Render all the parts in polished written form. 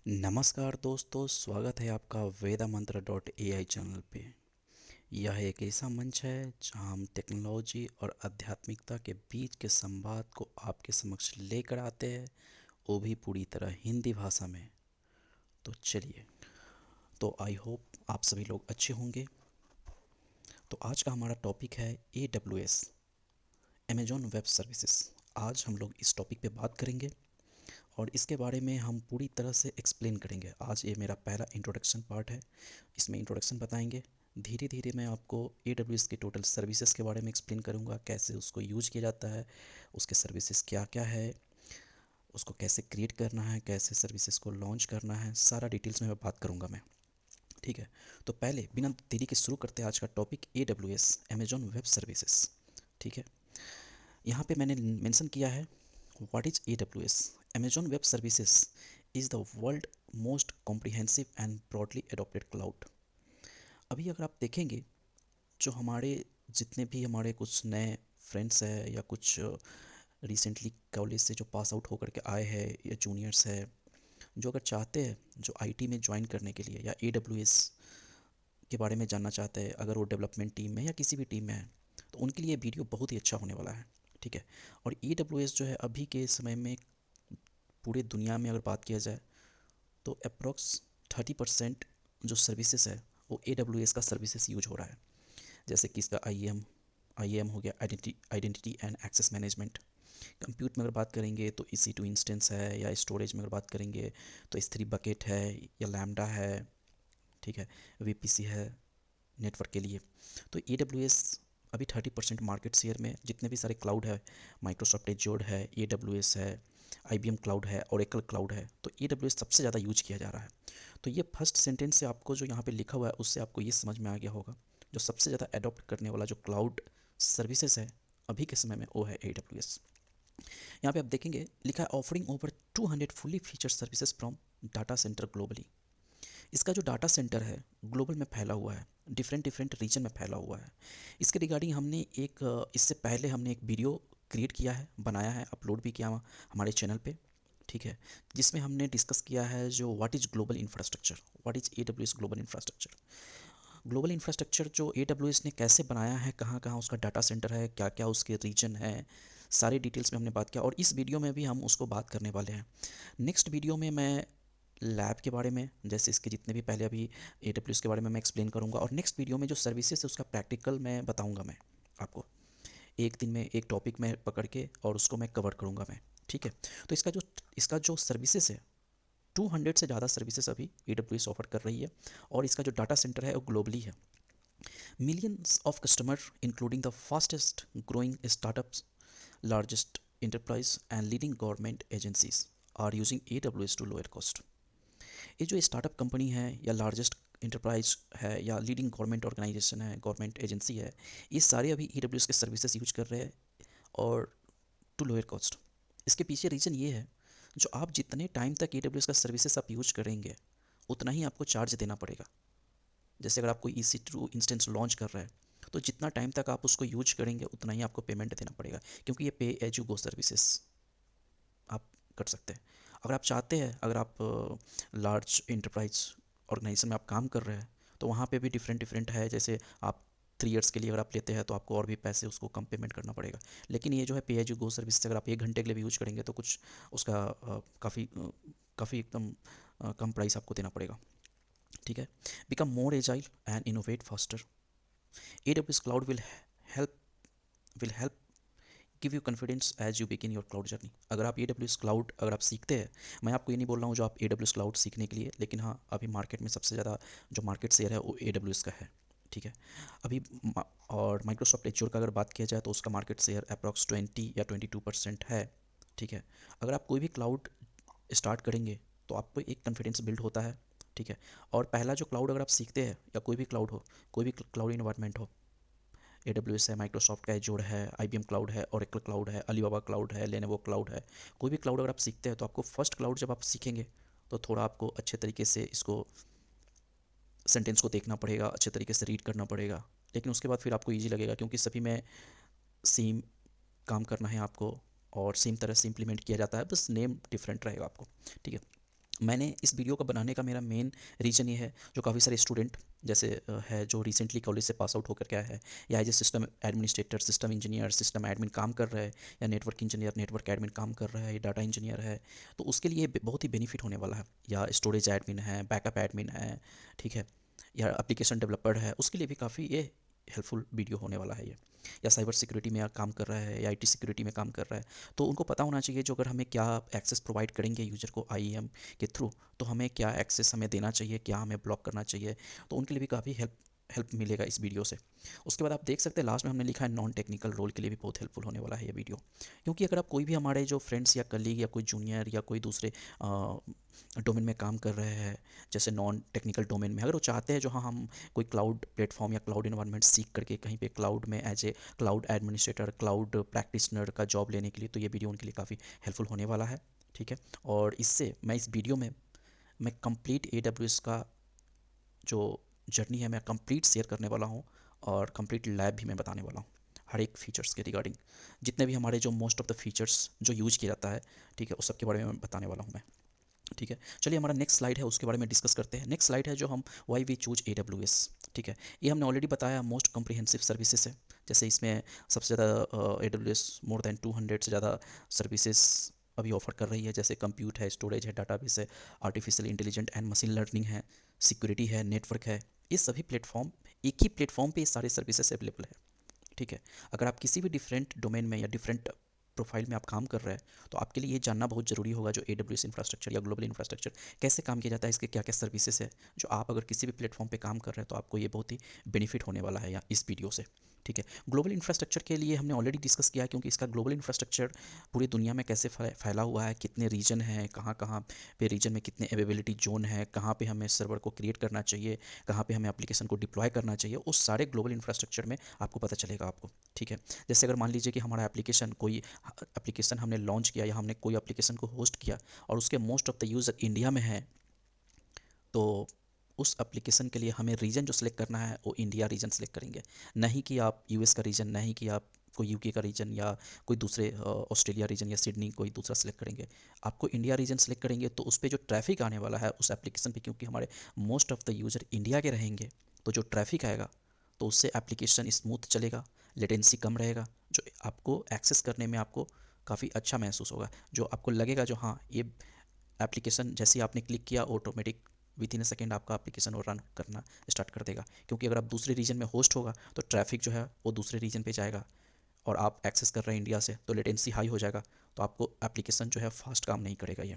नमस्कार दोस्तों, स्वागत है आपका वेदा मंत्र डॉट AI चैनल पे। यह एक ऐसा मंच है जहां हम टेक्नोलॉजी और आध्यात्मिकता के बीच के संवाद को आपके समक्ष लेकर आते हैं, वो भी पूरी तरह हिंदी भाषा में। तो चलिए, तो आई होप आप सभी लोग अच्छे होंगे। तो आज का हमारा टॉपिक है AWS, अमेजॉन वेब सर्विसेज। आज हम लोग इस टॉपिक पे बात करेंगे और इसके बारे में हम पूरी तरह से एक्सप्लेन करेंगे। आज ये मेरा पहला इंट्रोडक्शन पार्ट है, इसमें इंट्रोडक्शन बताएंगे। धीरे धीरे मैं आपको AWS के टोटल सर्विसेज के बारे में एक्सप्लेन करूँगा, कैसे उसको यूज किया जाता है, उसके सर्विसेज क्या क्या है, उसको कैसे क्रिएट करना है, कैसे सर्विसेज को लॉन्च करना है, सारा डिटेल्स में मैं बात करूँगा मैं। ठीक है, तो पहले बिना देरी के शुरू करते हैं आज का topic AWS, Amazon web services. ठीक है, यहाँ पे मैंने मेंशन किया है what is AWS। Amazon Web Services is the world most comprehensive and broadly adopted cloud। अभी अगर आप देखेंगे, जो हमारे जितने भी हमारे कुछ नए फ्रेंड्स हैं या कुछ रिसेंटली कॉलेज से जो पास आउट होकर के आए हैं या जूनियर्स है, जो अगर चाहते हैं जो आईटी में ज्वाइन करने के लिए या AWS के बारे में जानना चाहते हैं, अगर वो डेवलपमेंट टीम में या किसी भी टीम में है, तो उनके लिए वीडियो बहुत ही अच्छा होने वाला है। ठीक है, और AWS जो है अभी के समय में पूरे दुनिया में अगर बात किया जाए तो अप्रोक्स 30% जो सर्विसेज है वो AWS का सर्विसेज यूज हो रहा है। जैसे कि इसका आई एम हो गया, identity and access management. Compute में अगर बात करेंगे तो EC2 इंस्टेंस है, या स्टोरेज में अगर बात करेंगे तो S3 बकेट है या लैम्डा है। ठीक है, VPC है नेटवर्क के लिए। तो AWS अभी 30% मार्केट शेयर में, जितने भी सारे क्लाउड है, माइक्रोसॉफ्ट एज्योर है, AWS है, IBM क्लाउड है, ओरेकल क्लाउड है, तो AWS सबसे ज़्यादा यूज किया जा रहा है। तो ये फर्स्ट सेंटेंस से आपको जो यहाँ पे लिखा हुआ है उससे आपको ये समझ में आ गया होगा, जो सबसे ज़्यादा अडॉप्ट करने वाला जो क्लाउड सर्विसेज है अभी के समय में वो है AWS। यहाँ पे आप देखेंगे लिखा है offering over 200 fully feature services from data centre globally. इसका जो डाटा सेंटर है ग्लोबल में फैला हुआ है, डिफरेंट डिफरेंट रीजन में फैला हुआ है। इसके रिगार्डिंग हमने इससे पहले हमने एक वीडियो क्रिएट किया है, बनाया है, अपलोड भी किया हमारे चैनल पे। ठीक है, जिसमें हमने डिस्कस किया है जो what is global infrastructure, what is AWS global infrastructure. Global infrastructure जो AWS ने कैसे बनाया है, कहाँ कहाँ उसका डाटा सेंटर है, क्या क्या उसके रीजन है, सारी डिटेल्स में हमने बात किया और इस वीडियो में भी हम उसको बात करने वाले हैं। नेक्स्ट वीडियो में मैं लैब के बारे में, जैसे इसके जितने भी पहले अभी AWS के बारे में मैं एक्सप्लेन करूँगा, और नेक्स्ट वीडियो में जो सर्विसेज है उसका प्रैक्टिकल मैं बताऊँगा मैं आपको। एक दिन में एक टॉपिक में पकड़ के और उसको मैं कवर करूँगा मैं। ठीक है, तो इसका जो सर्विसेज है, 200 से ज़्यादा सर्विसेज अभी AWS ऑफर कर रही है और इसका जो डाटा सेंटर है वो ग्लोबली है। Millions of customer including the fastest growing startups, largest enterprise and leading government agencies are using AWS to lower cost। ये जो स्टार्टअप कंपनी है या लार्जेस्ट इंटरप्राइज है या लीडिंग गवर्नमेंट ऑर्गेनाइजेशन है, गवर्नमेंट एजेंसी है, ये सारे अभी AWS के सर्विसेज यूज कर रहे हैं और टू लोअर कॉस्ट। इसके पीछे रीज़न ये है, जो आप जितने टाइम तक AWS का सर्विसेज आप यूज करेंगे उतना ही आपको चार्ज देना पड़ेगा। जैसे अगर आप कोई EC2 इंस्टेंस लॉन्च कर रहा है तो जितना टाइम तक आप उसको यूज करेंगे उतना ही आपको पेमेंट देना पड़ेगा, क्योंकि ये पे एज यू गो सर्विसेज आप कर सकते हैं। अगर आप चाहते हैं, अगर आप लार्ज इंटरप्राइज ऑर्गेनाइजेशन में आप काम कर रहे हैं तो वहाँ पे भी डिफरेंट डिफरेंट है। जैसे आप 3 ईयर्स के लिए अगर आप लेते हैं तो आपको और भी पैसे उसको कम पेमेंट करना पड़ेगा। लेकिन ये जो है पे एज यू गो सर्विस से अगर आप 1 घंटे के लिए भी यूज करेंगे तो कुछ उसका काफ़ी एकदम कम प्राइस आपको देना पड़ेगा। ठीक है, become more agile and innovate faster. AWS cloud will help give you confidence as you begin your cloud journey. अगर आप AWS क्लाउड अगर आप सीखते हैं, मैं आपको ये नहीं बोल रहा हूँ जो आप AWS क्लाउड सीखने के लिए, लेकिन हाँ अभी मार्केट में सबसे ज़्यादा जो मार्केट शेयर है वो AWS का है। ठीक है, अभी और माइक्रोसॉफ्ट एज्योर का अगर बात किया जाए तो उसका मार्केट शेयर अप्रॉक्स 20 या 22% है। ठीक है, अगर आप कोई भी क्लाउड स्टार्ट करेंगे तो आपको एक कॉन्फिडेंस बिल्ड होता है। ठीक है, और पहला जो क्लाउड अगर आप सीखते हैं या कोई भी क्लाउड हो, कोई भी क्लाउड इन्वायरमेंट हो, AWS है, माइक्रोसॉफ्ट का एज्योर है, IBM क्लाउड है, ओरेकल क्लाउड है, अलीबाबा क्लाउड है, लेनोवो क्लाउड है, कोई भी क्लाउड अगर आप सीखते हैं तो आपको फर्स्ट क्लाउड जब आप सीखेंगे तो थोड़ा आपको अच्छे तरीके से इसको सेंटेंस को देखना पड़ेगा, अच्छे तरीके से रीड करना पड़ेगा। लेकिन उसके बाद फिर आपको ईजी लगेगा, क्योंकि सभी में सेम काम करना है आपको और सेम तरह से इम्प्लीमेंट किया जाता है, बस नेम डिफरेंट रहेगा आपको। ठीक है, मैंने इस वीडियो को बनाने का मेरा मेन रीज़न ये है, जो काफ़ी सारे स्टूडेंट जैसे है जो रिसेंटली कॉलेज से पास आउट होकर के आया है, या as a system administrator, system engineer, system admin काम कर रहा है, या नेटवर्क इंजीनियर, नेटवर्क एडमिन काम कर रहा है, या डाटा इंजीनियर है, तो उसके लिए बहुत ही बेनिफिट होने वाला है। या स्टोरेज एडमिन है, बैकअप एडमिन है, ठीक है, या एप्लीकेशन डेवलपर है, उसके लिए भी काफ़ी ये हेल्पफुल वीडियो होने वाला है ये। या साइबर सिक्योरिटी में काम कर रहा है, या आईटी सिक्योरिटी में काम कर रहा है, तो उनको पता होना चाहिए जो अगर हमें क्या एक्सेस प्रोवाइड करेंगे यूज़र को आईएम के थ्रू, तो हमें क्या एक्सेस हमें देना चाहिए, क्या हमें ब्लॉक करना चाहिए, तो उनके लिए भी काफ़ी हेल्प मिलेगा इस वीडियो से। उसके बाद आप देख सकते हैं लास्ट में हमने लिखा है नॉन टेक्निकल रोल के लिए भी बहुत हेल्पफुल होने वाला है ये वीडियो। क्योंकि अगर आप कोई भी हमारे जो फ्रेंड्स या कलीग या कोई जूनियर या कोई दूसरे डोमेन में काम कर रहे हैं, जैसे नॉन टेक्निकल डोमेन में, अगर वो चाहते हैं जो हाँ हम कोई क्लाउड प्लेटफॉर्म या क्लाउड इन्वायरमेंट सीख करके कहीं पे क्लाउड में as a cloud administrator, cloud practitioner का जॉब लेने के लिए, तो ये वीडियो उनके लिए काफ़ी हेल्पफुल होने वाला है। ठीक है, और इससे मैं इस वीडियो में मैं कंप्लीट AWS का जो जर्नी है मैं कंप्लीट शेयर करने वाला हूँ, और कंप्लीट लैब भी मैं बताने वाला हूँ हर एक फीचर्स के रिगार्डिंग, जितने भी हमारे जो मोस्ट ऑफ द फीचर्स जो यूज किया जाता है, ठीक है, उस सब के बारे में मैं बताने वाला हूँ मैं। ठीक है, चलिए हमारा नेक्स्ट स्लाइड है उसके बारे में डिस्कस करते हैं। नेक्स्ट स्लाइड है जो हम वाई वी चूज AWS। ठीक है, ये हमने ऑलरेडी बताया मोस्ट कम्प्रिहेंसिव सर्विसेज है। जैसे इसमें सबसे ज़्यादा AWS मोर देन 200 से ज़्यादा सर्विसेज अभी ऑफर कर रही है, जैसे कंप्यूट है, स्टोरेज है, डाटाबेस है, artificial intelligent and machine learning है, सिक्योरिटी है, नेटवर्क है। ये सभी प्लेटफॉर्म, एक ही प्लेटफॉर्म पे ये सारे सर्विसेज अवेलेबल है। ठीक है, अगर आप किसी भी डिफरेंट डोमेन में या डिफरेंट प्रोफाइल में आप काम कर रहे हैं, तो आपके लिए ये जानना बहुत ज़रूरी होगा जो AWS इंफ्रास्ट्रक्चर या ग्लोबल इंफ्रास्ट्रक्चर कैसे काम किया जाता है, इसके क्या क्या सर्विसेज है, जो आप अगर किसी भी प्लेटफॉर्म पे काम कर रहे हैं तो आपको ये बहुत ही बेनिफिट होने वाला है या इस वीडियो से। ठीक है, ग्लोबल इंफ्रास्ट्रक्चर के लिए हमने ऑलरेडी डिस्कस किया है, क्योंकि इसका ग्लोबल इंफ्रास्ट्रक्चर पूरी दुनिया में कैसे फैला हुआ है, कितने रीजन हैं, कहाँ कहाँ पे रीजन में कितने अवेलेबिलिटी जोन है, कहाँ पे हमें सर्वर को क्रिएट करना चाहिए, कहाँ पे हमें एप्लीकेशन को डिप्लॉय करना चाहिए, उस सारे ग्लोबल इंफ्रास्ट्रक्चर में आपको पता चलेगा आपको। ठीक है, जैसे अगर मान लीजिए कि हमारा एप्लीकेशन कोई एप्लीकेशन हमने लॉन्च किया, या हमने कोई एप्लीकेशन को होस्ट किया, और उसके most of the user India में है, तो उस एप्लीकेशन के लिए हमें रीजन जो सिलेक्ट करना है वो इंडिया रीजन सेलेक्ट करेंगे। नहीं कि आप यूएस का रीजन, नहीं कि आप कोई यूके का रीजन, या कोई दूसरे ऑस्ट्रेलिया रीजन या सिडनी कोई दूसरा सेलेक्ट करेंगे। आपको इंडिया रीजन सेलेक्ट करेंगे तो उस पर जो ट्रैफिक आने वाला है उस एप्लीकेशन पे, क्योंकि हमारे most of the user India के रहेंगे, तो जो ट्रैफिक आएगा तो उससे एप्लीकेशन स्मूथ चलेगा, लेटेंसी कम रहेगा, जो आपको एक्सेस करने में आपको काफ़ी अच्छा महसूस होगा, जो आपको लगेगा जो हाँ ये एप्लीकेशन जैसे ही आपने क्लिक किया automatic with in a second आपका एप्लीकेशन वो रन करना स्टार्ट कर देगा। क्योंकि अगर आप दूसरे रीजन में होस्ट होगा तो ट्रैफिक जो है वो दूसरे रीजन पे जाएगा, और आप एक्सेस कर रहे हैं इंडिया से, तो लेटेंसी हाई हो जाएगा, तो आपको एप्लीकेशन जो है फास्ट काम नहीं करेगा ये।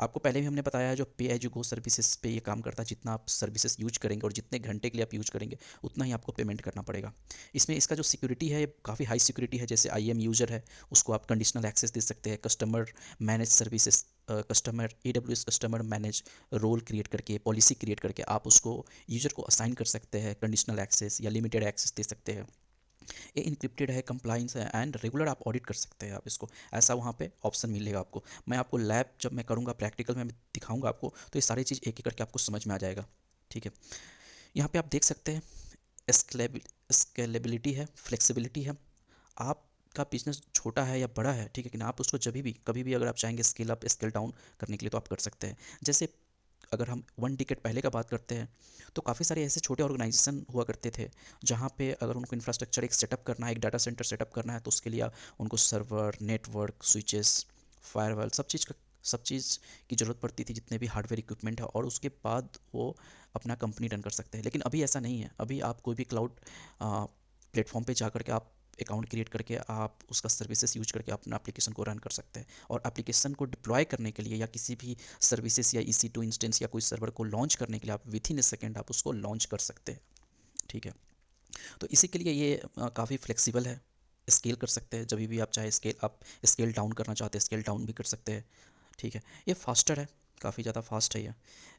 आपको पहले भी हमने बताया है जो पे एज यू गो सर्विसेज पे ये काम करता है, जितना आप सर्विसेज यूज करेंगे और जितने घंटे के लिए आप यूज करेंगे उतना ही आपको पेमेंट करना पड़ेगा। इसमें इसका जो सिक्योरिटी है ये काफ़ी हाई सिक्योरिटी है। जैसे आईएम यूजर है उसको आप कंडीशनल एक्सेस दे सकते हैं, customer manage services, customer AWS customer manage role create करके, पॉलिसी क्रिएट करके आप उसको यूजर को असाइन कर सकते हैं कंडीशनल एक्सेस या लिमिटेड एक्सेस दे सकते हैं। ये इनक्रिप्टेड है, कंप्लाइंस है, एंड रेगुलर आप ऑडिट कर सकते हैं आप इसको, ऐसा वहाँ पे ऑप्शन मिलेगा आपको। मैं आपको लैब जब मैं करूँगा प्रैक्टिकल में दिखाऊंगा आपको, तो ये सारी चीज़ एक एक करके आपको समझ में आ जाएगा। ठीक है, यहाँ पे आप देख सकते हैं स्केलेबिलिटी है, फ्लेक्सिबिलिटी है। आपका बिजनेस छोटा है या बड़ा है, ठीक है, लेकिन आप उसको जब भी कभी भी अगर आप चाहेंगे स्केल अप स्केल डाउन करने के लिए तो आप कर सकते हैं। जैसे अगर हम 1 डिकेड पहले का बात करते हैं, तो काफ़ी सारे ऐसे छोटे ऑर्गेनाइजेशन हुआ करते थे जहाँ पे अगर उनको इंफ्रास्ट्रक्चर एक सेटअप करना है, एक डाटा सेंटर सेटअप करना है, तो उसके लिए उनको सर्वर, नेटवर्क, स्विचेस, फायरवॉल, सब चीज़ की ज़रूरत पड़ती थी, जितने भी हार्डवेयर इक्विपमेंट है, और उसके बाद वो अपना कंपनी रन कर सकते हैं। लेकिन अभी ऐसा नहीं है। अभी आप कोई भी क्लाउड प्लेटफॉर्म पे जा करके आप अकाउंट क्रिएट करके आप उसका सर्विसेज यूज करके अपना एप्लीकेशन को रन कर सकते हैं, और एप्लीकेशन को डिप्लॉय करने के लिए या किसी भी सर्विसेज या EC2 इंस्टेंस या कोई सर्वर को लॉन्च करने के लिए आप विथ इन ए सेकेंड आप उसको लॉन्च कर सकते हैं। ठीक है, तो इसी के लिए ये काफ़ी फ्लेक्सिबल है, स्केल कर सकते हैं जब भी आप चाहे, स्केल अप स्केल डाउन करना चाहते हैं स्केल डाउन भी कर सकते हैं। ठीक है, ये फास्टर है, काफ़ी ज़्यादा फास्ट है ये।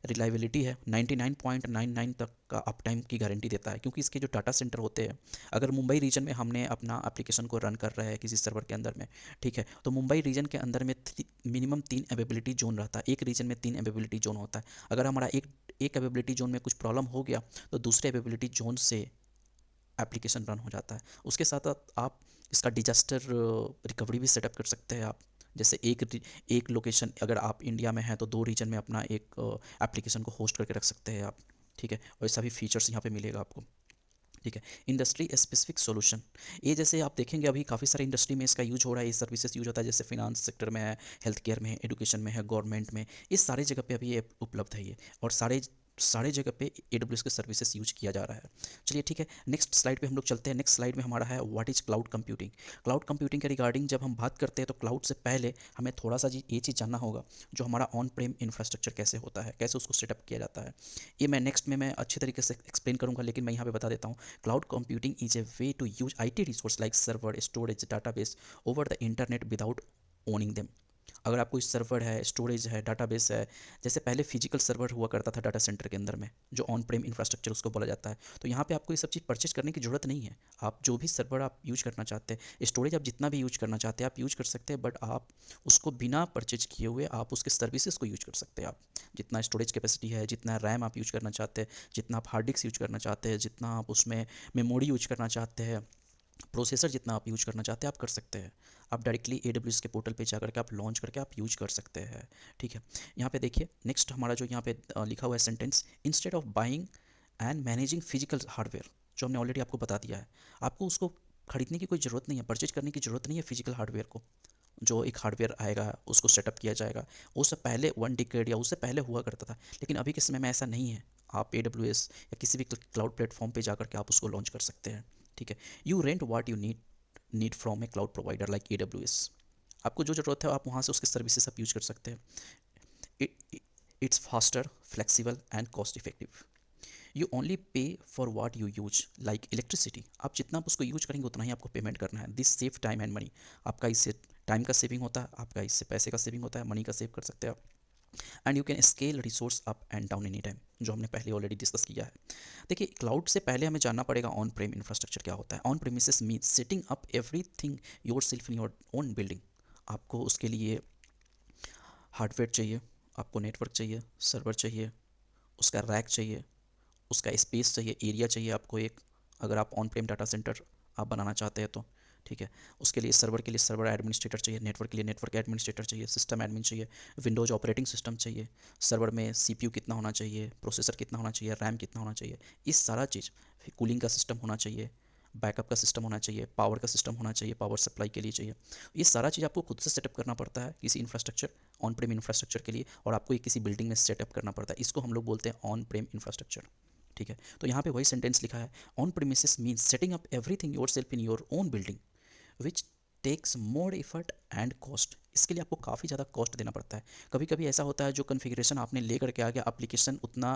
रिलायबिलिटी है, 99.99 तक का अप टाइम की गारंटी देता है, क्योंकि इसके जो डाटा सेंटर होते हैं, अगर मुंबई रीजन में हमने अपना एप्लीकेशन को रन कर रहे हैं किसी सर्वर के अंदर में, ठीक है, तो मुंबई रीजन के अंदर में मिनिमम 3 अवेलेबिलिटी जोन रहता है, एक रीजन में 3 अवेलेबिलिटी जोन होता है। अगर हमारा एक एक अवेलेबिलिटी जोन में कुछ प्रॉब्लम हो गया, तो दूसरे अवेलेबिलिटी जोन से एप्लीकेशन रन हो जाता है। उसके साथ साथ आप इसका डिजास्टर रिकवरी भी सेटअप कर सकते हैं आप, जैसे एक लोकेशन, अगर आप इंडिया में हैं तो 2 रीजन में अपना एक एप्लीकेशन को होस्ट करके रख सकते हैं आप, ठीक है। और ये सभी फीचर्स यहाँ पे मिलेगा आपको, ठीक है। इंडस्ट्री स्पेसिफिक सॉल्यूशन, ये जैसे आप देखेंगे अभी काफ़ी सारे इंडस्ट्री में इसका यूज हो रहा है, ये सर्विसेज यूज होता है, जैसे फिनांस सेक्टर में है, हेल्थ केयर में है, एडुकेशन में है, गवर्नमेंट में, इस सारे जगह पे अभी ये उपलब्ध है ये, और सारे सारे जगह पे AWS के सर्विसेज यूज किया जा रहा है। चलिए ठीक है, नेक्स्ट स्लाइड पे हम लोग चलते हैं। नेक्स्ट स्लाइड में हमारा है what is cloud computing. Cloud computing के रिगार्डिंग जब हम बात करते हैं तो क्लाउड से पहले हमें थोड़ा सा ये चीज़ जानना होगा, जो हमारा ऑन प्रेम इंफ्रास्ट्रक्चर कैसे होता है, कैसे उसको सेटअप किया जाता है। ये मैं नेक्स्ट में मैं अच्छे तरीके से एक्सप्लेन करूंगा, लेकिन मैं यहाँ पे बता देता हूँ। Cloud computing is a way to use IT resource like server, storage, database over the internet without owning them. अगर आपको सर्वर है, स्टोरेज है, डाटाबेस है, जैसे पहले फिजिकल सर्वर हुआ करता था डाटा सेंटर के अंदर में, जो ऑन प्रेम इंफ्रास्ट्रक्चर उसको बोला जाता है, तो यहाँ पे आपको ये सब चीज़ परचेज करने की ज़रूरत नहीं है। आप जो भी सर्वर आप यूज करना चाहते हैं, स्टोरेज आप जितना भी यूज करना चाहते हैं आप यूज कर सकते हैं, बट आप उसको बिना परचेज किए हुए आप उसके सर्विसेज को यूज कर सकते हैं। आप जितना स्टोरेज कैपेसिटी है, जितना रैम आप यूज करना चाहते हैं, जितना आप हार्ड डिस्क यूज करना चाहते हैं, जितना आप उसमें मेमोरी यूज करना चाहते हैं, प्रोसेसर जितना आप यूज करना चाहते हैं आप कर सकते हैं। आप डायरेक्टली AWS के पोर्टल पे जा करके आप लॉन्च करके आप यूज कर सकते हैं, ठीक है। यहाँ पे देखिए नेक्स्ट हमारा जो यहाँ पे लिखा हुआ है sentence, instead of buying and managing physical hardware, जो हमने ऑलरेडी आपको बता दिया है, आपको उसको खरीदने की कोई ज़रूरत नहीं है, परचेज करने की ज़रूरत नहीं है फिजिकल हार्डवेयर को। जो एक हार्डवेयर आएगा उसको सेटअप किया जाएगा, वो सब पहले 1 डिकेड या उससे पहले हुआ करता था, लेकिन अभी के समय में ऐसा नहीं है। आप AWS या किसी भी क्लाउड प्लेटफॉर्म पे जा करके आप उसको लॉन्च कर सकते हैं, ठीक है। You rent what you need from A cloud provider like AWS। आपको जो ज़रूरत है आप वहाँ से उसके सर्विसेज आप यूज कर सकते हैं। It's faster, flexible and cost effective. You only pay for what you use like electricity, आप जितना आप उसको यूज करेंगे उतना ही आपको पेमेंट करना है। This save time and money, आपका इससे टाइम का सेविंग होता है, आपका इससे पैसे का सेविंग होता है, मनी का सेव कर सकते हैं आप। And you can scale resource up and down any time, जो हमने पहले ऑलरेडी डिस्कस किया है। देखिए क्लाउड से पहले हमें जानना पड़ेगा ऑन प्रेम इंफ्रास्ट्रक्चर क्या होता है। On premises mean setting up everything your self in your own building. आपको उसके लिए हार्डवेयर चाहिए, आपको नेटवर्क चाहिए, सर्वर चाहिए, उसका रैक चाहिए, उसका स्पेस चाहिए, एरिया चाहिए आपको एक, अगर आप ऑन प्रेम डाटा सेंटर आप बनाना चाहते हैं तो, ठीक है। उसके लिए सर्वर के लिए सर्वर एडमिनिस्ट्रेटर चाहिए, नेटवर्क के लिए नेटवर्क एडमिनिस्ट्रेटर चाहिए, सिस्टम एडमिन चाहिए, विंडोज ऑपरेटिंग सिस्टम चाहिए, सर्वर में CPU कितना होना चाहिए, प्रोसेसर कितना होना चाहिए, रैम कितना होना चाहिए, इस सारा चीज़, कूलिंग का सिस्टम होना चाहिए, बैकअप का सिस्टम होना चाहिए, पावर का सिस्टम होना चाहिए, पावर सप्लाई के लिए चाहिए। ये सारा चीज़ आपको खुद से सेटअप करना पड़ता है किसी इंफ्रास्ट्रक्चर, ऑन प्रेम इंफ्रास्ट्रक्चर के लिए, और आपको ये किसी बिल्डिंग में सेटअप करना पड़ता है। इसको हम लोग बोलते हैं ऑन प्रेम इंफ्रास्ट्रक्चर, ठीक है। तो यहाँ पे वही सेंटेंस लिखा है, on premises means setting up everything yourself in your own building which takes more effort and cost. इसके लिए आपको काफ़ी ज़्यादा कॉस्ट देना पड़ता है। कभी कभी ऐसा होता है जो कन्फिग्रेशन आपने ले करके आ गया, एप्लीकेशन उतना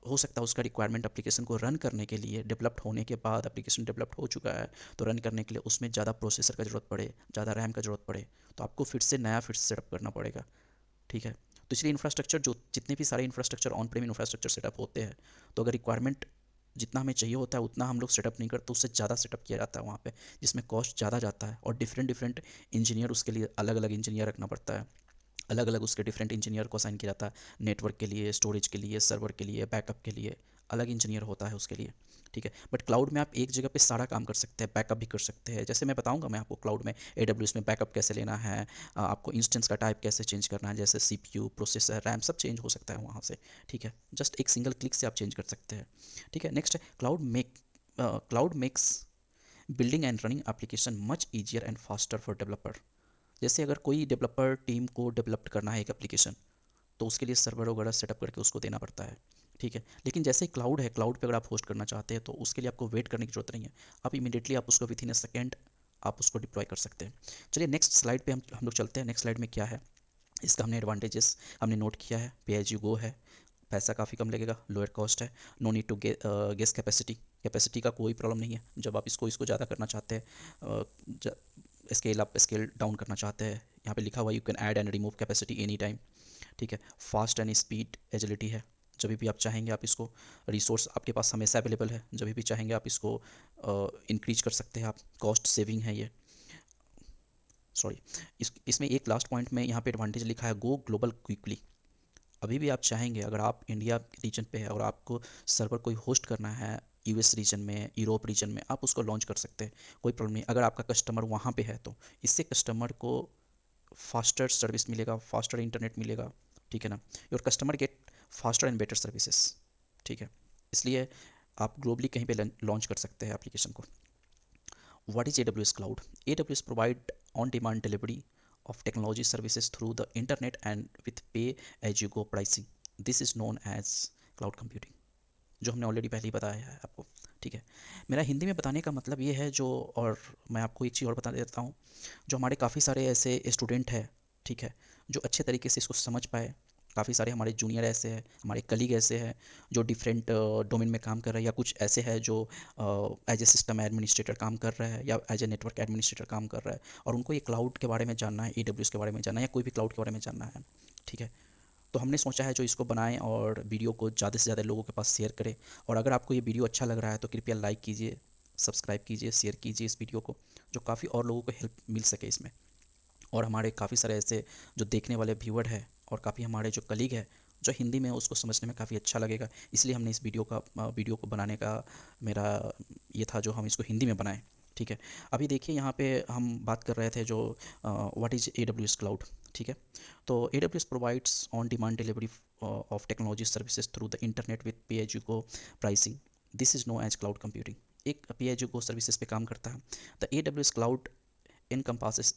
हो सकता है उसका रिक्वायरमेंट एप्लीकेशन को रन करने के लिए, डेवलप्ड होने के बाद एप्लीकेशन डेवलप्ड हो चुका है तो रन करने के लिए उसमें ज़्यादा प्रोसेसर का ज़रूरत पड़े, ज़्यादा रैम का ज़रूरत पड़े, तो आपको फिर से सेटअप करना पड़ेगा, ठीक है। तो इसलिए इंफ्रास्ट्रक्चर जो जितने भी सारे infrastructure on Prem infrastructure setup होते हैं, तो अगर रिक्वायरमेंट जितना हमें चाहिए होता है उतना हम लोग सेटअप नहीं करते, उससे ज़्यादा सेटअप किया जाता है वहाँ पे, जिसमें कॉस्ट ज़्यादा जाता है, और डिफरेंट डिफरेंट इंजीनियर, उसके लिए अलग अलग इंजीनियर रखना पड़ता है, अलग अलग उसके डिफरेंट इंजीनियर को असाइन किया जाता है। नेटवर्क के लिए, स्टोरेज के लिए, सर्वर के लिए, बैकअप के लिए अलग इंजीनियर होता है उसके लिए, ठीक है। बट क्लाउड में आप एक जगह पे सारा काम कर सकते हैं, बैकअप भी कर सकते हैं। जैसे मैं बताऊंगा मैं आपको क्लाउड में AWS में बैकअप कैसे लेना है, आपको इंस्टेंस का टाइप कैसे चेंज करना है, जैसे CPU, प्रोसेसर, रैम सब चेंज हो सकता है वहाँ से, ठीक है। जस्ट एक सिंगल क्लिक से आप चेंज कर सकते हैं, ठीक है। नेक्स्ट है cloud makes building and running application much easier and faster for developer. जैसे अगर कोई डेवलपर टीम को डेवलप करना है एक एप्लीकेशन, तो उसके लिए सर्वर वगैरह सेटअप करके उसको देना पड़ता है, ठीक है। लेकिन जैसे ही क्लाउड है, क्लाउड पे अगर आप होस्ट करना चाहते हैं तो उसके लिए आपको वेट करने की जरूरत नहीं है, आप इमीडिएटली आप उसको विद इन अ सेकेंड आप उसको डिप्लॉय कर सकते हैं। चलिए नेक्स्ट स्लाइड पे हम लोग चलते हैं। नेक्स्ट स्लाइड में क्या है, इसका हमने एडवांटेजेस हमने नोट किया है। पे एज यू गो है, पैसा काफ़ी कम लगेगा, लोअर कॉस्ट है, no need to guess capacity, capacity का कोई प्रॉब्लम नहीं है। जब आप इसको ज़्यादा करना चाहते हैं, स्केल अप स्केल डाउन करना चाहते हैं, यहाँ पे लिखा हुआ you can add and remove capacity any time, ठीक है। फास्ट एंड स्पीड एजिलिटी है, जब भी आप चाहेंगे आप इसको, रिसोर्स आपके पास हमेशा अवेलेबल है, जब भी चाहेंगे आप इसको इंक्रीज कर सकते हैं आप। कॉस्ट सेविंग है ये, सॉरी, इसमें एक लास्ट पॉइंट में यहाँ पे एडवांटेज लिखा है, गो ग्लोबल क्विकली। अभी भी आप चाहेंगे, अगर आप इंडिया रीजन पे है और आपको सर्वर कोई होस्ट करना है US रीजन में, यूरोप रीजन में, आप उसको लॉन्च कर सकते हैं, कोई प्रॉब्लम नहीं। अगर आपका कस्टमर वहाँ पे है तो इससे कस्टमर को फास्टर सर्विस मिलेगा, फास्टर इंटरनेट मिलेगा, ठीक है ना। Your customer get faster and better services, ठीक है। इसलिए आप ग्लोबली कहीं पे लॉन्च कर सकते हैं एप्लीकेशन को। What is AWS cloud? AWS provide on demand delivery of technology services through the internet and with pay as you go pricing. This is known as cloud computing, जो हमने already पहले ही बताया है आपको, ठीक है। मेरा हिंदी में बताने का मतलब ये है जो, और मैं आपको एक चीज़ और बता देता हूँ, जो हमारे काफ़ी सारे ऐसे स्टूडेंट हैं, ठीक है, जो अच्छे तरीके से इसको समझ पाए। काफ़ी सारे हमारे जूनियर ऐसे हैं, हमारे कलीग ऐसे हैं जो डिफरेंट डोमेन में काम कर रहे हैं, या कुछ ऐसे हैं जो एज ए सिस्टम एडमिनिस्ट्रेटर काम कर रहा है या एज ए नेटवर्क एडमिनिस्ट्रेटर काम कर रहा है, और उनको ये क्लाउड के बारे में जानना है, AWS के बारे में जानना है, या कोई भी क्लाउड के बारे में जानना है, ठीक है। तो हमने सोचा है जो इसको बनाएं और वीडियो को ज़्यादा से ज़्यादा लोगों के पास शेयर करें। और अगर आपको ये वीडियो अच्छा लग रहा है तो कृपया लाइक कीजिए, सब्सक्राइब कीजिए, शेयर कीजिए इस वीडियो को, जो काफ़ी और लोगों को हेल्प मिल सके इसमें। और हमारे काफ़ी सारे ऐसे जो देखने वाले व्यूअर हैं और काफ़ी हमारे जो कलीग हैं जो हिंदी में, उसको समझने में काफ़ी अच्छा लगेगा, इसलिए हमने इस वीडियो को बनाने का मेरा ये था, जो हम इसको हिंदी में बनाएं, ठीक है। अभी देखिए यहाँ पे हम बात कर रहे थे जो व्हाट इज़ AWS क्लाउड, ठीक है। तो AWS provides on demand delivery of technology services through the internet with pay as you go pricing. This is known as cloud computing. एक pay as you go services पे काम करता है। The AWS cloud encompasses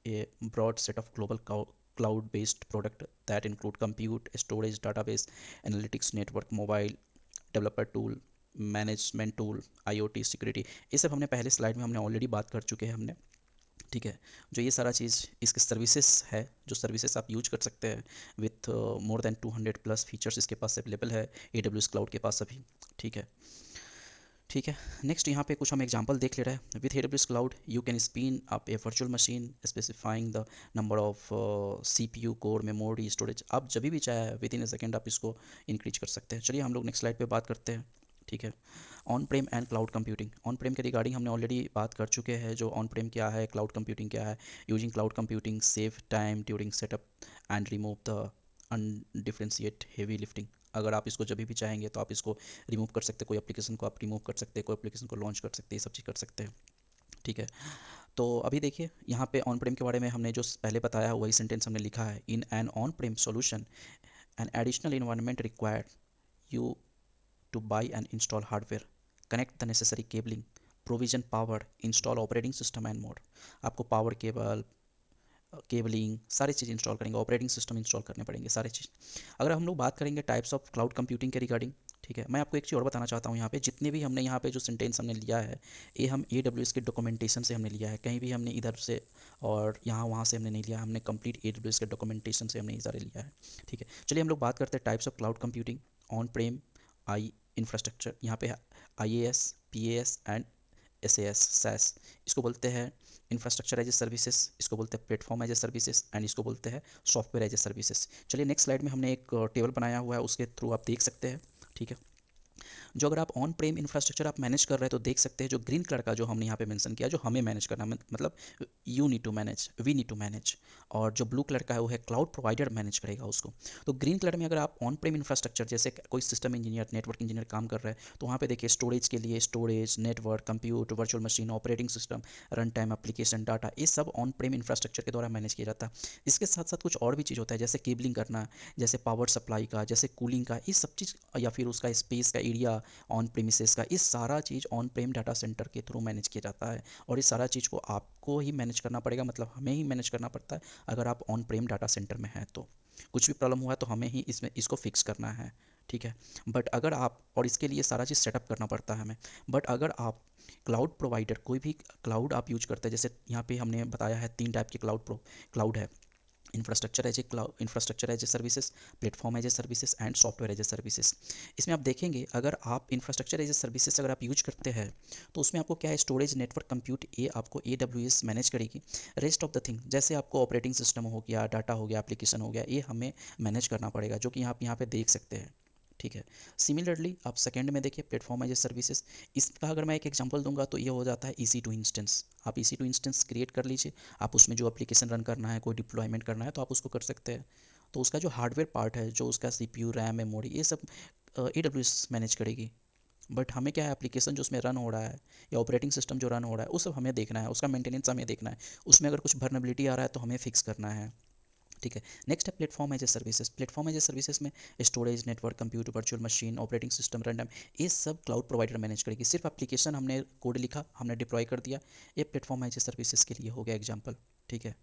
a broad set of global cloud-based product that include compute, storage, database, analytics, network, mobile, developer tool, management tool, IoT, security. ये सब हमने पहले slide में हमने ऑलरेडी बात कर चुके हैं हमने, ठीक है। जो ये सारा चीज़ इसके सर्विसेज है, जो सर्विसेज आप यूज कर सकते हैं with more than 200 plus features इसके पास अवेलेबल है AWS क्लाउड के पास अभी, ठीक है। ठीक है, नेक्स्ट यहाँ पे कुछ हम एग्जांपल देख ले रहे हैं। With AWS cloud you can spin up A virtual machine specifying the number of CPU core, memory, storage. आप जब भी चाहे विद इन ए सेकेंड आप इसको इंक्रीज कर सकते हैं। चलिए हम लोग नेक्स्ट स्लाइड पे बात करते हैं, ठीक है। On Prem and cloud computing. On प्रेम के रिगार्डिंग हमने ऑलरेडी बात कर चुके हैं, जो ऑन प्रेम क्या है, क्लाउड कंप्यूटिंग क्या है। Using cloud computing save time during setup and remove the अनडिफरेंशिएट heavy lifting. अगर आप इसको जब भी चाहेंगे तो आप इसको रिमूव कर सकते हैं, कोई एप्लीकेशन को आप रिमूव कर सकते हैं, कोई एप्लीकेशन को लॉन्च कर सकते हैं, ये सब चीज़ कर सकते हैं, ठीक है। तो अभी देखिए यहाँ पे ऑन प्रेम के बारे में हमने जो पहले बताया वही सेंटेंस हमने लिखा है। In an on Prem solution an additional environment required you two by and install hardware, connect the necessary cabling, provision power, install operating system and mode. आपको पावर केबल, केबलिंग, सारी चीज़ इंस्टॉल करेंगे, operating system install करने पड़ेंगे, सारी चीज़। अगर हम लोग बात करेंगे टाइप्स ऑफ क्लाउड कंप्यूटिंग के रिगार्डिंग, ठीक है, मैं आपको एक चीज़ और बताना चाहता हूँ। यहाँ पे जितने भी हमने यहाँ पे जो सेंटेंस हमने लिया है, ये हम AWS के डॉक्यूमेंटेशन से हमने लिया है, कहीं भी हमने इधर से और यहाँ वहाँ से हमने नहीं लिया, हमने कंप्लीट AWS के डॉक्यूमेंटेशन से हमने ये सारे लिया है, ठीक है। चलिए हम लोग बात करते हैं types of cloud computing. On Prem I infrastructure, यहाँ पे IaaS, PaaS एंड SaaS। इसको बोलते हैं इंफ्रास्ट्रक्चर एज ए सर्विसेज, इसको बोलते हैं platform as a services, and इसको बोलते हैं सॉफ्टवेयर एज ए सर्विसेज। चलिए नेक्स्ट स्लाइड में हमने एक टेबल बनाया हुआ है, उसके थ्रू आप देख सकते हैं, ठीक है। जो अगर आप ऑन प्रेम इंफ्रास्ट्रक्चर आप मैनेज कर रहे हैं तो देख सकते हैं जो ग्रीन कलर का जो हमने यहाँ पे मेंशन किया, जो हमें मैनेज करना, मतलब you need to manage, we need to manage. और जो ब्लू कलर का है वो है क्लाउड प्रोवाइडर मैनेज करेगा उसको। तो ग्रीन कलर में अगर आप ऑन प्रेम इंफ्रास्ट्रक्चर, जैसे कोई सिस्टम इंजीनियर, नेटवर्क इंजीनियर काम कर रहे हैं, तो वहाँ पे देखिए स्टोरेज के लिए storage, network, compute, virtual machine, operating system, run time, application, data, ये सब ऑन प्रेम इंफ्रास्ट्रक्चर के द्वारा मैनेज किया जाता है। इसके साथ साथ कुछ और भी चीज़ होता है, जैसे केबलिंग करना, जैसे पावर सप्लाई का, जैसे कूलिंग का, ये सब चीज़, या फिर उसका स्पेस का एरिया ऑन प्रीमिसेस का, इस सारा चीज़ ऑन प्रेम डाटा सेंटर के थ्रू मैनेज किया जाता है। और इस सारा चीज़ को आपको ही मैनेज करना पड़ेगा, मतलब हमें ही मैनेज करना पड़ता है। अगर आप ऑन प्रेम डाटा सेंटर में हैं तो कुछ भी प्रॉब्लम हुआ है तो हमें ही इसको फिक्स करना है, ठीक है। बट अगर आप, और इसके लिए सारा चीज़ सेटअप करना पड़ता है हमें। बट अगर आप क्लाउड प्रोवाइडर, कोई भी क्लाउड आप यूज करते हैं, जैसे यहाँ पे हमने बताया है 3 टाइप के क्लाउड है। Infrastructure as a services, platform as a services and software as a services. इसमें आप देखेंगे अगर आप इंफ्रास्ट्रक्चर एज ए सर्विसेज अगर आप यूज करते हैं तो उसमें आपको क्या है, स्टोरेज, नेटवर्क, कंप्यूट, ये आपको AWS मैनेज करेगी। रेस्ट ऑफ द थिंग, जैसे आपको ऑपरेटिंग सिस्टम हो गया, डाटा हो गया, एप्लीकेशन हो गया, ये हमें मैनेज करना पड़ेगा, जो कि आप यहाँ पे देख सकते हैं, ठीक है। सिमिलरली आप सेकेंड में देखिए प्लेटफॉर्म एज ए सर्विसेज। इसका अगर मैं एक एग्जांपल दूंगा तो ये हो जाता है EC2 इंस्टेंस। आप EC2 इंस्टेंस क्रिएट कर लीजिए, आप उसमें जो एप्लीकेशन रन करना है, कोई डिप्लॉयमेंट करना है तो आप उसको कर सकते हैं। तो उसका जो हार्डवेयर पार्ट है, जो उसका CPU, रैम, मेमोरी, ये सब AWS मैनेज करेगी। बट हमें क्या है, एप्लीकेशन जो उसमें रन हो रहा है या ऑपरेटिंग सिस्टम जो रन हो रहा है, वो सब हमें देखना है, उसका मेंटेनेंस हमें देखना है, उसमें अगर कुछ वर्नेबिलिटी आ रहा है तो हमें फिक्स करना है। ठीक है। नेक्स्ट है platform as a services. Platform as a services में storage, network, computer, virtual machine, operating system, run time, ये सब क्लाउड प्रोवाइडर मैनेज करेगी। सिर्फ एप्लीकेशन हमने कोड लिखा, हमने डिप्लॉय कर दिया, ये प्लेटफॉर्म एज ए सर्विसेज के लिए हो गया एग्जाम्पल। ठीक है।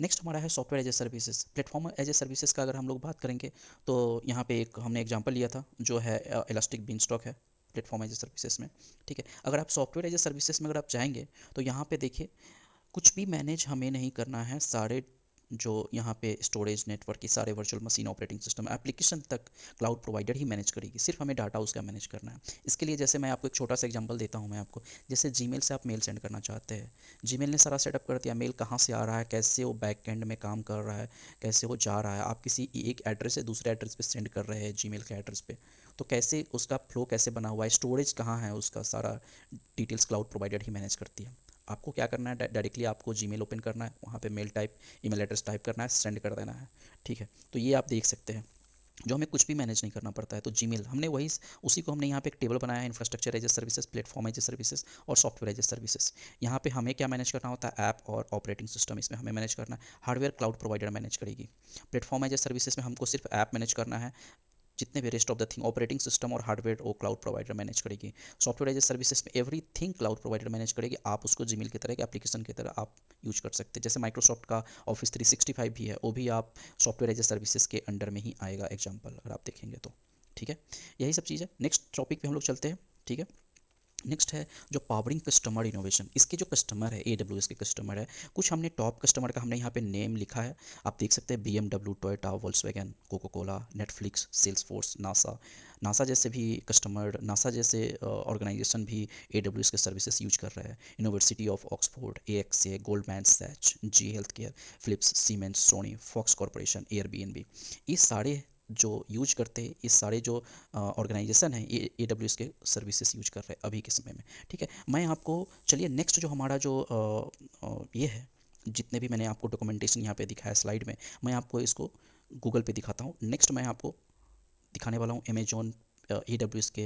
नेक्स्ट हमारा है software as a services. Platform as a services का अगर हम लोग बात करेंगे तो यहाँ पे एक हमने एग्जांपल लिया था जो है इलास्टिक बीनस्टॉक है प्लेटफॉर्म एज ए सर्विसेज में। ठीक है। अगर आप सॉफ्टवेयर एज ए सर्विसेज में अगर आप जाएंगे तो यहाँ पे देखिए कुछ भी मैनेज हमें नहीं करना है, सारे जो यहाँ पे स्टोरेज, नेटवर्क की सारे virtual machine, operating system, application तक क्लाउड प्रोवाइडर ही मैनेज करेगी, सिर्फ हमें डाटा उसका मैनेज करना है। इसके लिए जैसे मैं आपको एक छोटा सा एग्जांपल देता हूँ मैं आपको, जैसे जीमेल से आप मेल सेंड करना चाहते हैं, जीमेल ने सारा सेटअप कर दिया, मेल कहाँ से आ रहा है, कैसे वो बैक एंड में काम कर रहा है, कैसे वो जा रहा है, आप किसी एक एड्रेस से दूसरे एड्रेस पे सेंड कर रहे हैं जीमेल के एड्रेस पे, तो कैसे उसका फ्लो कैसे बना हुआ है, स्टोरेज कहाँ है, उसका सारा डिटेल्स क्लाउड प्रोवाइडर ही मैनेज करती है। आपको क्या करना है, डायरेक्टली आपको जीमेल ओपन करना है, वहाँ पे mail type, email address type करना है, सेंड कर देना है। ठीक है। तो ये आप देख सकते हैं, जो हमें कुछ भी मैनेज नहीं करना पड़ता है। तो जीमेल हमने वही, उसी को हमने यहाँ पे एक टेबल बनाया है, infrastructure as a services, platform as a services और सॉफ्टवेयर एज ए सर्विसेज। यहाँ पे हमें क्या मैनेज करना होता है, ऐप और ऑपरेटिंग सिस्टम इसमें हमें मैनेज करना है, हार्डवेयर क्लाउड प्रोवाइडर मैनेज करेगी। प्लेटफॉर्म एज ए सर्विसेज में हमको सिर्फ ऐप मैनेज करना है, जितने भी rest of the thing operating system और हार्डवेयर वो क्लाउड प्रोवाइडर मैनेज करेगी। सॉफ्टवेयर एज ए सर्विसेज में एवरीथिंग क्लाउड प्रोवाइडर मैनेज करेगी, आप उसको जीमेल की तरह एक एप्लीकेशन की तरह आप यूज कर सकते हैं। जैसे माइक्रोसॉफ्ट का ऑफिस 365 भी है, वो भी आप सॉफ्टवेयर एज ए सर्विसेज के अंडर में ही आएगा एग्जाम्पल अगर आप देखेंगे तो। ठीक है। यही सब चीज़ है। नेक्स्ट टॉपिक पे हम लोग चलते हैं। ठीक है। नेक्स्ट है जो पावरिंग कस्टमर इनोवेशन। इसके जो कस्टमर है, AWS के कस्टमर है, कुछ हमने टॉप कस्टमर का हमने यहाँ पे नेम लिखा है, आप देख सकते हैं BMW, Toyota, Volkswagen, Coca Cola, Netflix, Salesforce, NASA. NASA जैसे भी कस्टमर, नासा जैसे ऑर्गेनाइजेशन भी AWS के सर्विसेज यूज कर रहे हैं। University of Oxford, AXA, Goldman Sachs, G healthcare, Philips, Siemens, Sony, Fox Corporation, Airbnb, ये सारे जो यूज करते हैं, ये सारे जो ऑर्गेनाइजेशन है ये AWS के सर्विसेज यूज कर रहे हैं अभी के समय में। ठीक है। मैं आपको, चलिए नेक्स्ट जो हमारा जो ये है, जितने भी मैंने आपको डॉक्यूमेंटेशन यहाँ पे दिखाया स्लाइड में, मैं आपको इसको गूगल पे दिखाता हूँ। नेक्स्ट मैं आपको दिखाने वाला हूँ अमेजोन AWS के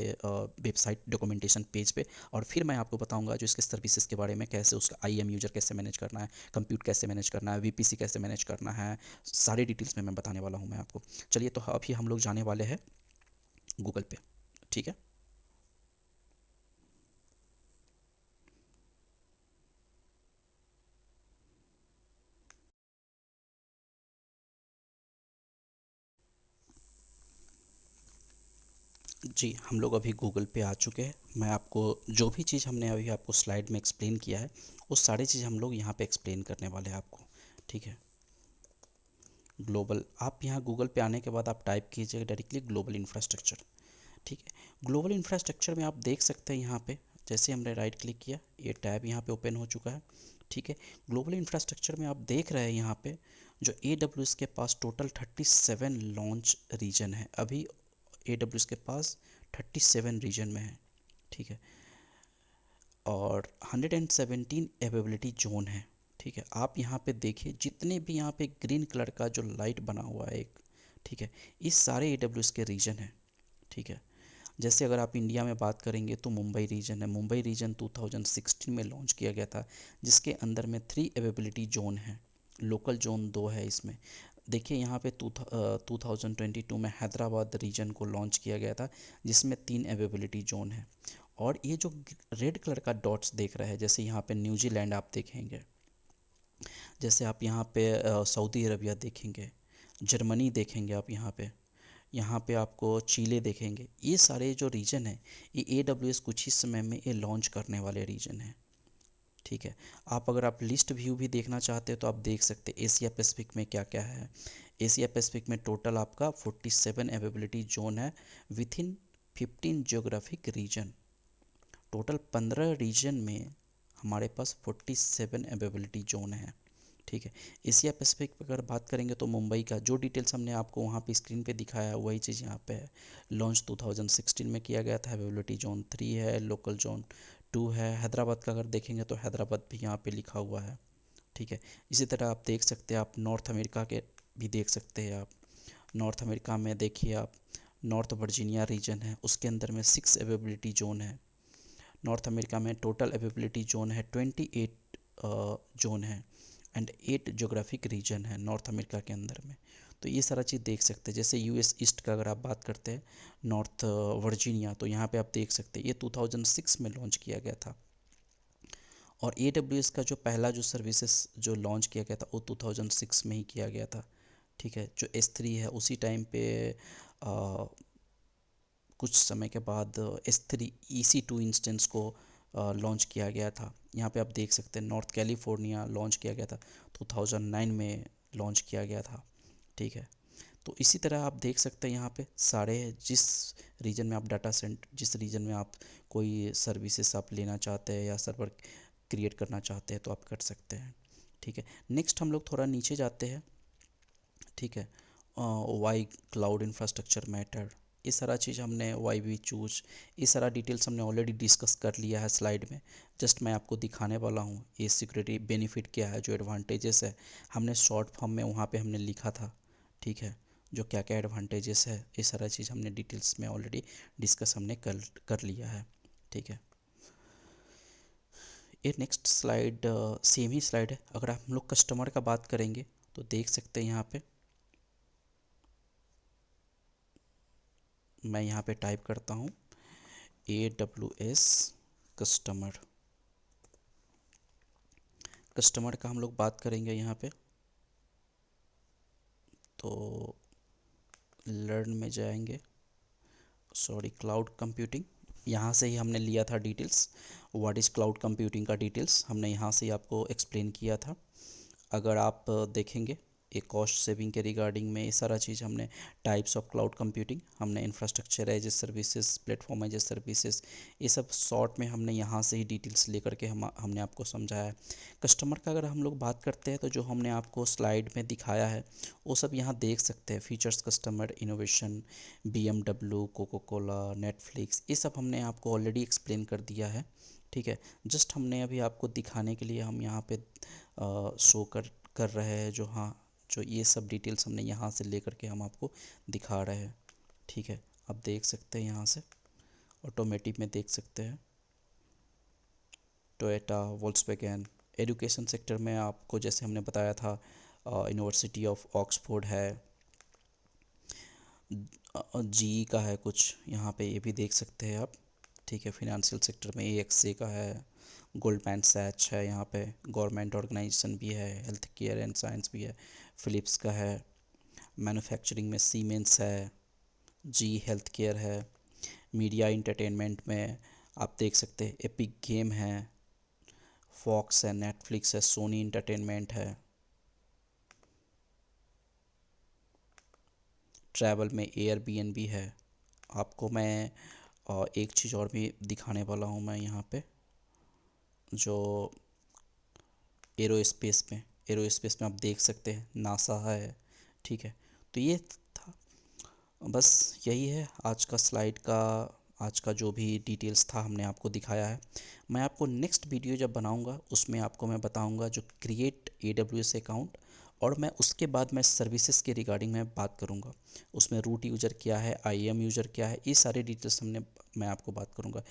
वेबसाइट डॉक्यूमेंटेशन पेज पे, और फिर मैं आपको बताऊंगा जो इसके सर्विसेज के बारे में, कैसे उसका IAM यूज़र कैसे मैनेज करना है, कंप्यूट कैसे मैनेज करना है, VPC कैसे मैनेज करना है, सारी डिटेल्स में मैं बताने वाला हूँ मैं आपको। चलिए तो अभी हम लोग जाने वाले हैं गूगल पे। ठीक है। जी, हम लोग अभी गूगल पे आ चुके हैं। मैं आपको जो भी चीज़ हमने अभी आपको स्लाइड में एक्सप्लेन किया है, वो सारी चीज़ हम लोग यहाँ पे एक्सप्लेन करने वाले हैं आपको। ठीक है। ग्लोबल, आप यहाँ गूगल पे आने के बाद आप टाइप कीजिए डायरेक्टली ग्लोबल इंफ्रास्ट्रक्चर। ठीक है। ग्लोबल इंफ्रास्ट्रक्चर में आप देख सकते हैं यहाँ पे, जैसे हमने राइट क्लिक किया, ये टैब यहाँ पे ओपन हो चुका है। ठीक है। ग्लोबल इंफ्रास्ट्रक्चर में आप देख रहे हैं यहाँ पे जो AWS के पास टोटल 37 लॉन्च रीजन है अभी। AWS के पास 37 रीजन में है। ठीक है। और 117 अवेलेबिलिटी जोन है। ठीक है। आप यहाँ पे देखिए जितने भी यहाँ पे ग्रीन कलर का जो लाइट बना हुआ है एक, ठीक है, इस सारे AWS के रीजन है। ठीक है। जैसे अगर आप इंडिया में बात करेंगे तो मुंबई रीजन है। मुंबई रीजन 2016 में लॉन्च किया गया था, जिसके अंदर में 3 अवेलेबिलिटी जोन है, लोकल जोन 2 है इसमें। देखिए यहाँ पे 2022 में हैदराबाद रीजन को लॉन्च किया गया था, जिसमें 3 अवेलेबिलिटी जोन है। और ये जो रेड कलर का डॉट्स देख रहे हैं, जैसे यहाँ पे न्यूजीलैंड आप देखेंगे, जैसे आप यहाँ पे सऊदी अरबिया देखेंगे, जर्मनी देखेंगे आप यहाँ पे आपको चीले देखेंगे, ये सारे जो रीजन है ये AWS कुछ ही समय में ये लॉन्च करने वाले रीजन है। ठीक है। आप अगर आप लिस्ट व्यू भी देखना चाहते हैं तो आप देख सकते हैं एशिया पैसिफिक में क्या क्या है। एशिया पैसिफिक में टोटल आपका 47 अवेलेबिलिटी जोन है विथ इन 15 जियोग्राफिक रीजन। टोटल 15 रीजन में हमारे पास 47 अवेलेबिलिटी जोन है। ठीक है। एशिया पैसिफिक पर अगर बात करेंगे तो मुंबई का जो डिटेल्स हमने आपको वहाँ पे स्क्रीन पे दिखाया है वही चीज़ यहाँ पे है। लॉन्च 2016 में किया गया था, अवेलेबिलिटी जोन 3 है, लोकल जोन 2 है। हैदराबाद का अगर देखेंगे तो हैदराबाद भी यहाँ पे लिखा हुआ है। ठीक है। इसी तरह आप देख सकते हैं, आप नॉर्थ अमेरिका के भी देख सकते हैं। आप नॉर्थ अमेरिका में देखिए, आप नॉर्थ वर्जीनिया रीजन है, उसके अंदर में 6 अवेबिलिटी जोन है। नॉर्थ अमेरिका में टोटल अवेबिलिटी जोन है 28 जोन है एंड 8 जोग्राफिक रीजन है नॉर्थ अमेरिका के अंदर में। तो ये सारा चीज़ देख सकते हैं। जैसे यूएस ईस्ट का अगर आप बात करते हैं नॉर्थ वर्जीनिया, तो यहाँ पे आप देख सकते हैं ये 2006 में लॉन्च किया गया था। और AWS का जो पहला जो सर्विसेज जो लॉन्च किया गया था वो 2006 में ही किया गया था। ठीक है, जो S3 है उसी टाइम पे कुछ समय के बाद S3 EC2 इंस्टेंस को लॉन्च किया गया था। यहाँ पे आप देख सकते हैं नॉर्थ कैलिफोर्निया लॉन्च किया गया था 2009 में लॉन्च किया गया था। ठीक है, तो इसी तरह आप देख सकते हैं यहाँ पे सारे जिस रीजन में आप डाटा सेंटर, जिस रीजन में आप कोई सर्विसेज आप लेना चाहते हैं या सर्वर क्रिएट करना चाहते हैं तो आप कर सकते हैं। ठीक है, नेक्स्ट हम लोग थोड़ा नीचे जाते हैं। ठीक है, वाई क्लाउड इंफ्रास्ट्रक्चर मैटर, ये सारा चीज़ हमने वाई वी चूज, ये सारा डिटेल्स हमने ऑलरेडी डिस्कस कर लिया है स्लाइड में। जस्ट मैं आपको दिखाने वाला हूँ ये सिक्योरिटी बेनिफिट क्या है, जो एडवांटेजेस है हमने शॉर्ट फॉर्म में वहाँ पे हमने लिखा था। ठीक है, जो क्या क्या एडवांटेजेस है ये सारा चीज़ हमने डिटेल्स में ऑलरेडी डिस्कस हमने कर लिया है। ठीक है, ये नेक्स्ट स्लाइड सेम ही स्लाइड है। अगर हम लोग कस्टमर का बात करेंगे तो देख सकते हैं यहाँ पे मैं यहाँ पे टाइप करता हूँ AWS कस्टमर। कस्टमर का हम लोग बात करेंगे यहाँ पे तो लर्न में जाएंगे, सॉरी क्लाउड कंप्यूटिंग, यहाँ से ही हमने लिया था details. What is cloud computing का डिटेल्स हमने यहाँ से ही आपको एक्सप्लेन किया था। अगर आप देखेंगे एक कॉस्ट सेविंग के रिगार्डिंग में ये सारा चीज़ हमने टाइप्स ऑफ क्लाउड कंप्यूटिंग, हमने infrastructure as a services, platform as a services, ये सब शॉर्ट में हमने यहाँ से ही डिटेल्स लेकर के हमने आपको समझाया है। कस्टमर का अगर हम लोग बात करते हैं तो जो हमने आपको स्लाइड में दिखाया है वो सब यहाँ देख सकते हैं। Features customer innovation, BMW, Coca Cola, Netflix, ये सब हमने आपको ऑलरेडी एक्सप्लेन कर दिया है। ठीक है, जस्ट हमने अभी आपको दिखाने के लिए हम यहाँ पे शो कर रहे हैं जो, हाँ, जो ये सब डिटेल्स हमने यहाँ से लेकर के हम आपको दिखा रहे हैं। ठीक है, आप देख सकते हैं यहाँ से ऑटोमेटिक में देख सकते हैं टोयोटा, वोल्क्सवैगन। एजुकेशन सेक्टर में आपको जैसे हमने बताया था यूनिवर्सिटी ऑफ ऑक्सफोर्ड है, GE का है कुछ यहाँ पे, ये भी देख सकते हैं आप। ठीक है, फिनेंशियल सेक्टर में AXA का है, गोल्डमैन सैच है, यहाँ पे गवर्नमेंट ऑर्गेनाइजेशन भी है, हेल्थ केयर एंड साइंस भी है, फिलिप्स का है, मैन्युफैक्चरिंग में सीमेंस है, जी हेल्थ केयर है, मीडिया इंटरटेनमेंट में आप देख सकते हैं एपिक गेम है, फॉक्स है, नेटफ्लिक्स है, सोनी इंटरटेनमेंट है, ट्रैवल में एयरबीएनबी है। आपको मैं एक चीज़ और भी दिखाने वाला हूँ मैं यहाँ पे, जो एरोस्पेस में आप देख सकते हैं नासा है। ठीक है, तो ये था, बस यही है आज का स्लाइड का, आज का जो भी डिटेल्स था हमने आपको दिखाया है। मैं आपको नेक्स्ट वीडियो जब बनाऊंगा उसमें आपको मैं बताऊंगा जो क्रिएट AWS अकाउंट, और मैं उसके बाद मैं सर्विसेज के रिगार्डिंग में बात करूंगा। उसमें रूट यूज़र क्या है, IAM यूज़र क्या है, ये सारे डिटेल्स मैं आपको बात करूंगा।